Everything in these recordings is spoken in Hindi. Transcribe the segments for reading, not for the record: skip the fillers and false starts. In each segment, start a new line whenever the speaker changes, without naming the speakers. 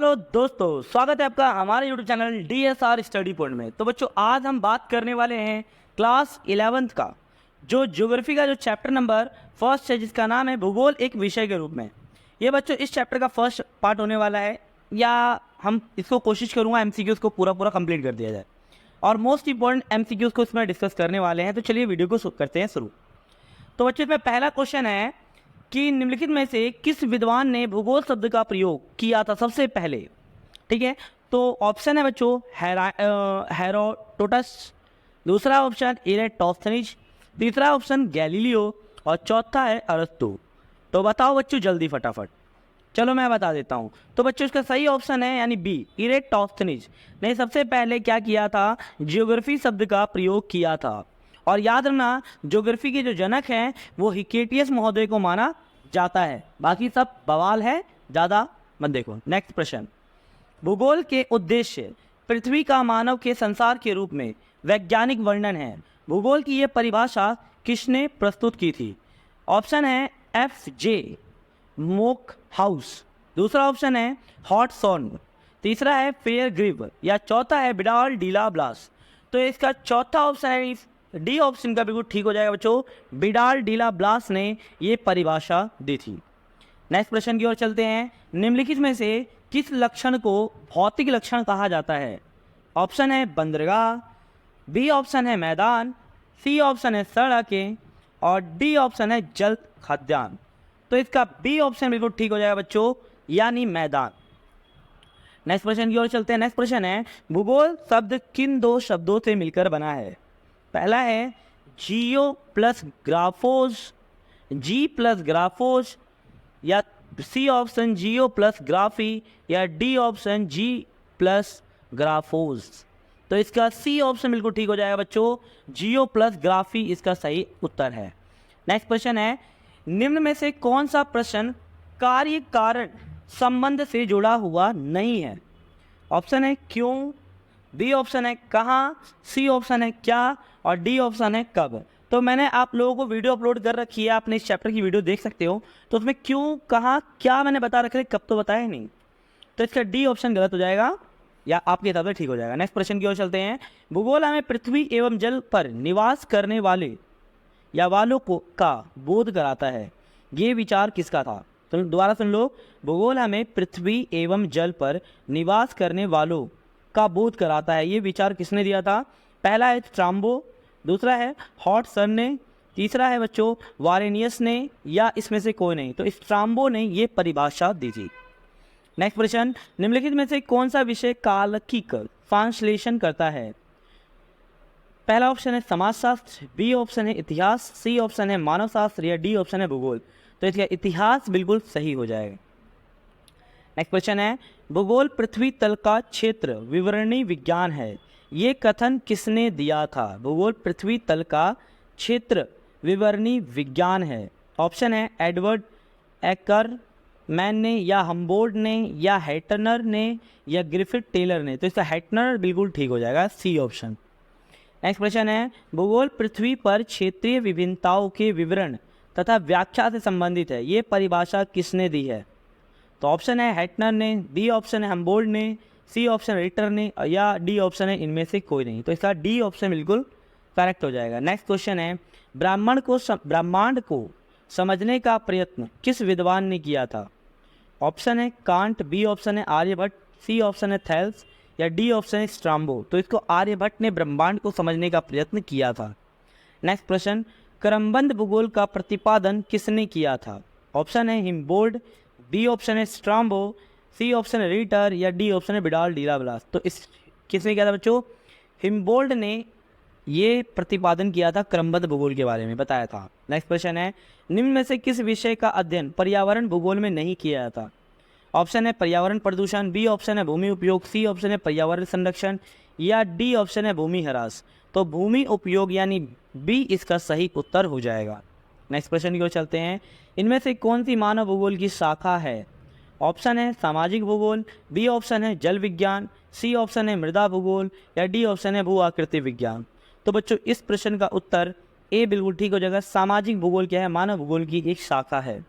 हेलो दोस्तों, स्वागत है आपका हमारे YouTube channel DSR study point में। तो बच्चों, आज हम बात करने वाले हैं क्लास 11th का जो ज्योग्राफी का जो चैप्टर नंबर फर्स्ट है, जिसका नाम है भूगोल एक विषय के रूप में। ये बच्चों इस चैप्टर का फर्स्ट पार्ट होने वाला है, या हम इसको कोशिश करूँगा MCQs को पूरा कंप्लीट कर दिया जाए, और मोस्ट इंपॉर्टेंट MCQs को इसमें डिस्कस करने वाले हैं। तो चलिए वीडियो को करते हैं शुरू। तो बच्चों, इसमें पहला क्वेश्चन है कि निम्नलिखित में से किस विद्वान ने भूगोल शब्द का प्रयोग किया था सबसे पहले। ठीक है, तो ऑप्शन है बच्चों हेरोडोटस, दूसरा ऑप्शन इरेटोस्थनीज, तीसरा ऑप्शन गैलीलियो और चौथा है अरस्तु। तो बताओ बच्चों जल्दी फटाफट। चलो मैं बता देता हूँ। तो बच्चों इसका सही ऑप्शन है यानी बी, इरेटोस्थनीज ने सबसे पहले क्या किया था, जियोग्राफी शब्द का प्रयोग किया था। और याद रखना, ज्योग्राफी के जो जनक हैं वो हिकेटियस महोदय को माना जाता है। बाकी सब बवाल है, ज़्यादा मत देखो। नेक्स्ट प्रश्न, भूगोल के उद्देश्य पृथ्वी का मानव के संसार के रूप में वैज्ञानिक वर्णन है। भूगोल की ये परिभाषा किसने प्रस्तुत की थी। ऑप्शन है FJ मोक हाउस, दूसरा ऑप्शन है हॉटसॉन, तीसरा है फेयर ग्रिव या चौथा है बिडाल डीला ब्लास। तो इसका चौथा ऑप्शन है डी ऑप्शन का बिल्कुल ठीक हो जाएगा बच्चों, बिडाल डीला ब्लास ने ये परिभाषा दी थी। नेक्स्ट प्रश्न की ओर चलते हैं। निम्नलिखित में से किस लक्षण को भौतिक लक्षण कहा जाता है। ऑप्शन है बंदरगाह, बी ऑप्शन है मैदान, सी ऑप्शन है सड़कें और डी ऑप्शन है जल खाद्यान्न। तो इसका बी ऑप्शन बिल्कुल ठीक हो जाएगा बच्चों, यानी मैदान। नेक्स्ट प्रश्न की ओर चलते हैं। नेक्स्ट प्रश्न है, भूगोल शब्द किन दो शब्दों से मिलकर बना है। पहला है जियो प्लस ग्राफोज, जी प्लस ग्राफोज, या सी ऑप्शन जियो प्लस ग्राफी, या डी ऑप्शन जी प्लस ग्राफोज। तो इसका सी ऑप्शन बिल्कुल ठीक हो जाएगा बच्चों, जियो प्लस ग्राफी इसका सही उत्तर है। नेक्स्ट प्रश्न है, निम्न में से कौन सा प्रश्न कार्य कारण संबंध से जुड़ा हुआ नहीं है। ऑप्शन है क्यों, बी ऑप्शन है कहाँ, सी ऑप्शन है क्या और डी ऑप्शन है कब। तो मैंने आप लोगों को वीडियो अपलोड कर रखी है, आपने इस चैप्टर की वीडियो देख सकते हो। तो उसमें क्यों, कहाँ, क्या मैंने बता रखे, कब तो बताया नहीं। तो इसका डी ऑप्शन गलत हो जाएगा, या आपके हिसाब से ठीक हो जाएगा। नेक्स्ट प्रश्न की ओर चलते हैं। भूगोल हमें पृथ्वी एवं जल पर निवास करने वाले या वालों को का बोध कराता है। ये विचार किसका था। तो दोबारा सुन लो, भूगोल हमें पृथ्वी एवं जल पर निवास करने वालों का बोध कराता है। ये विचार किसने दिया था। पहला है स्ट्राम्बो, दूसरा है हॉटसन ने, तीसरा है बच्चों वारेनियस ने, या इसमें से कोई नहीं। तो स्ट्राम्बो ने ये परिभाषा दी थी। नेक्स्ट प्रश्न, निम्नलिखित में से कौन सा विषय कालकिक संश्लेषण करता है। पहला ऑप्शन है समाजशास्त्र, बी ऑप्शन है इतिहास, सी ऑप्शन है मानव शास्त्र, या डी ऑप्शन है भूगोल। तो इसका इतिहास बिल्कुल सही हो जाएगा। नेक्स्ट क्वेश्चन है, भूगोल पृथ्वी तल का क्षेत्र विवरणी विज्ञान है। ये कथन किसने दिया था। भूगोल पृथ्वी तल का क्षेत्र विवरणी विज्ञान है। ऑप्शन है एडवर्ड एकरमैन ने, या हम्बोल्ट ने, या हैटनर ने, या ग्रिफिथ टेलर ने। तो इसका हैटनर बिल्कुल ठीक हो जाएगा, सी ऑप्शन। नेक्स्ट प्रश्न है, भूगोल पृथ्वी पर क्षेत्रीय विभिन्नताओं के विवरण तथा व्याख्या से संबंधित है। ये परिभाषा किसने दी है। तो ऑप्शन है हैटनर ने, बी ऑप्शन है हम्बोल्ट ने, सी ऑप्शन रिटर ने, या डी ऑप्शन है इनमें से कोई नहीं। तो इसका डी ऑप्शन बिल्कुल करेक्ट हो जाएगा। नेक्स्ट क्वेश्चन है, ब्रह्मांड को समझने का प्रयत्न किस विद्वान ने किया था। ऑप्शन है कांट, बी ऑप्शन है आर्यभट्ट, सी ऑप्शन है थेल्स, या डी ऑप्शन है स्ट्राम्बो। तो इसको आर्यभट्ट ने ब्रह्मांड को समझने का प्रयत्न किया था। नेक्स्ट प्रश्न, क्रमबद्ध भूगोल का प्रतिपादन किसने किया था। ऑप्शन है हिम्बोल्ट, बी ऑप्शन है स्ट्राम्बो, सी ऑप्शन है रीटर, या डी ऑप्शन है बिडाल डीला ब्लास। तो इस किसने किया था बच्चों, हिम्बोल्ट ने ये प्रतिपादन किया था, क्रमबद्ध भूगोल के बारे में बताया था। नेक्स्ट क्वेश्चन है, निम्न में से किस विषय का अध्ययन पर्यावरण भूगोल में नहीं किया जाता। ऑप्शन है पर्यावरण प्रदूषण, बी ऑप्शन है भूमि उपयोग, सी ऑप्शन है पर्यावरण संरक्षण, या डी ऑप्शन है भूमि ह्रास। तो भूमि उपयोग यानी बी इसका सही उत्तर हो जाएगा। नेक्स्ट क्वेश्चन की ओर चलते हैं। इनमें से कौन सी मानव भूगोल की शाखा है। ऑप्शन है सामाजिक भूगोल, बी ऑप्शन है जल विज्ञान, सी ऑप्शन है मृदा भूगोल, या डी ऑप्शन है भू आकृति विज्ञान। तो बच्चों इस प्रश्न का उत्तर ए बिल्कुल ठीक हो जाएगा। सामाजिक भूगोल क्या है, मानव भूगोल की एक शाखा है।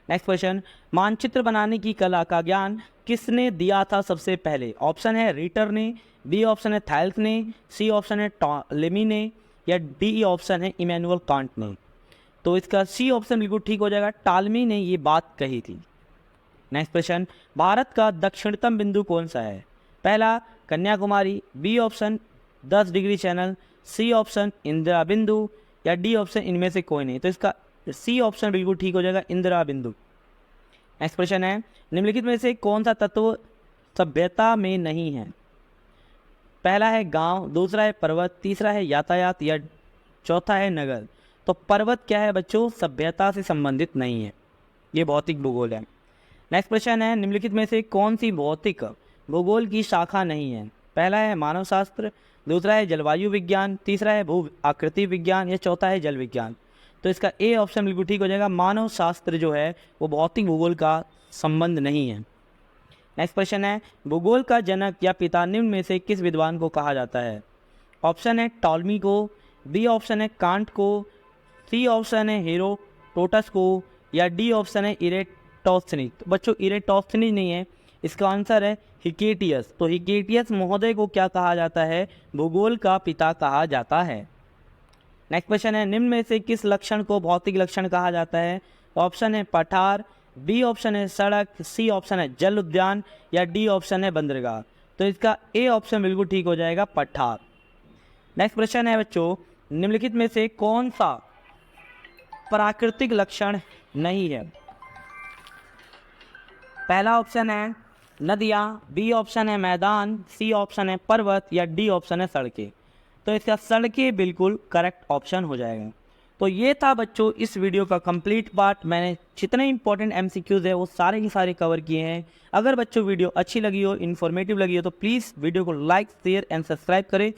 नेक्स्ट क्वेश्चन, मानचित्र बनाने की कला का ज्ञान किसने दिया था सबसे पहले? ऑप्शन है रीटर ने, बी ऑप्शन है थैल्स ने, सी ऑप्शन है टॉलेमी ने, या डी ऑप्शन है इमैनुअल कांट ने। तो इसका सी ऑप्शन बिल्कुल ठीक हो जाएगा, टालमी ने ये बात कही थी। नेक्स्ट क्वेश्चन, भारत का दक्षिणतम बिंदु कौन सा है? पहला Kanyakumari, B option 10 degree channel, C option Indira बिंदु, या डी ऑप्शन इनमें से कोई नहीं। तो इसका सी ऑप्शन बिल्कुल ठीक हो जाएगा, इंदिरा बिंदु। नेक्स्ट क्वेश्चन है, निम्नलिखित में से कौन सा तत्व सभ्यता में नहीं है? पहला है गांव, दूसरा है पर्वत, तीसरा है यातायात, या चौथा है नगर। तो पर्वत क्या है बच्चों? सभ्यता से संबंधित नहीं है, ये भौतिक भूगोल है। नेक्स्ट क्वेश्चन है, निम्नलिखित में से कौन सी भौतिक भूगोल की शाखा नहीं है? पहला है मानव शास्त्र, दूसरा है जलवायु विज्ञान, तीसरा है भू आकृति विज्ञान, या चौथा है जल विज्ञान। तो इसका ए ऑप्शन बिल्कुल ठीक हो जाएगा, मानव शास्त्र जो है वो भौतिक भूगोल का संबंध नहीं है। नेक्स्ट क्वेश्चन है, भूगोल का जनक या पिता निम्न में से किस विद्वान को कहा जाता है? ऑप्शन है टॉलमी को, बी ऑप्शन है कांट को, सी ऑप्शन है हेरोडोटस को, या डी ऑप्शन है इरेटोस्थनीज। तो बच्चों इरेटोस्थनीज नहीं है, इसका आंसर है हिकेटियस। तो हिकेटियस महोदय को क्या कहा जाता है? भूगोल का पिता कहा जाता है। नेक्स्ट क्वेश्चन है, निम्न में से किस लक्षण को भौतिक लक्षण कहा जाता है? ऑप्शन है पठार, बी ऑप्शन है सड़क, सी ऑप्शन है जल उद्यान, या डी ऑप्शन है बंदरगाह। तो इसका ए ऑप्शन बिल्कुल ठीक हो जाएगा, पठार। नेक्स्ट क्वेश्चन है बच्चों, निम्नलिखित में से कौन सा प्राकृतिक लक्षण नहीं है? पहला ऑप्शन है नदियाँ, बी ऑप्शन है मैदान, सी ऑप्शन है पर्वत, या डी ऑप्शन है सड़कें। तो इसका सड़कें बिल्कुल करेक्ट ऑप्शन हो जाएगा। तो ये था बच्चों इस वीडियो का कंप्लीट पार्ट। मैंने जितने इंपॉर्टेंट एमसीक्यूज है वो सारे के सारे कवर किए हैं। अगर बच्चों वीडियो अच्छी लगी हो, इन्फॉर्मेटिव लगी हो, तो प्लीज़ वीडियो को लाइक, शेयर एंड सब्सक्राइब करें।